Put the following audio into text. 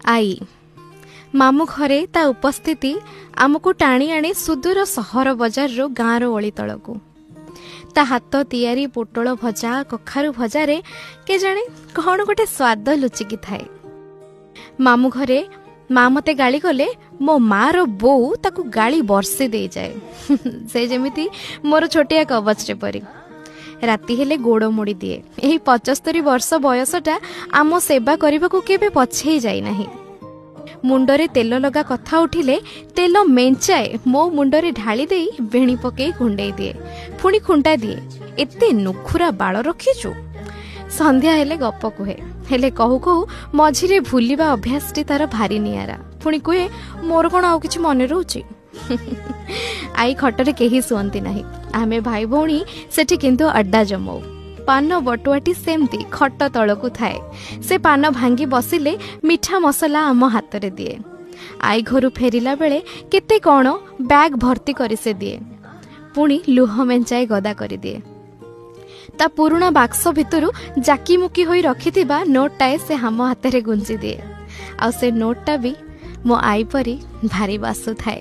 आई मामू घरे ता उपस्थिति आमको टाणी आणे सुदूर सहर बजार रो गाँव रो ओली तलकू ता हाथ तियारी पोटल भजा कखारु भजारे के जाने कौन गोटे स्वाद लुचिकी थाए। मामू घरे माँ मते गाली गले मो माँ रो बो ताकू गाली बरसे दे जाए से जेमिति मोर छोटिया कवच रे परी। राति हेले गोड़ मोड़ी दिए। यही 75 वर्ष बयसटा आम सेवा करने को केबे पछे जाई नाही। मुंडरे तेल लगा कथा उठिले तेल मेंचाए मो मुंडरे ढाली देई बेणी पकई कुंडे दिए पुणी खुंटा दिए एते नुखुरा बाल रखीचु। संध्या हेले गप कुहे हेले कहू कहू मझिरे भूलिबा अभ्यासटी तार भारी नियारा। पुणी कुहे मोर कौन आउ किछि मने रहउची। आई खटरे केही सुअंती नाही। आमे भाई भौणी सेठी किंतु अड्डा जमाऊ। पान बटुआटी सेमती खट तलकू थाए। से पान भांगी बसिले मिठा मसला आम हाथ रे दिए। आई घरु फेरिला बेले केते कौन बैग भर्ती करी से दिए पुणी लुह मेंचाई गदा करी दिए। ता पुरुणा बाक्स भितरु जाकी मुकी होई रखिथिबा नोटटाए से हम हाथ रे गुंजी दिए। आ से नोटटा भी मो आई परी भारी बासु थाए।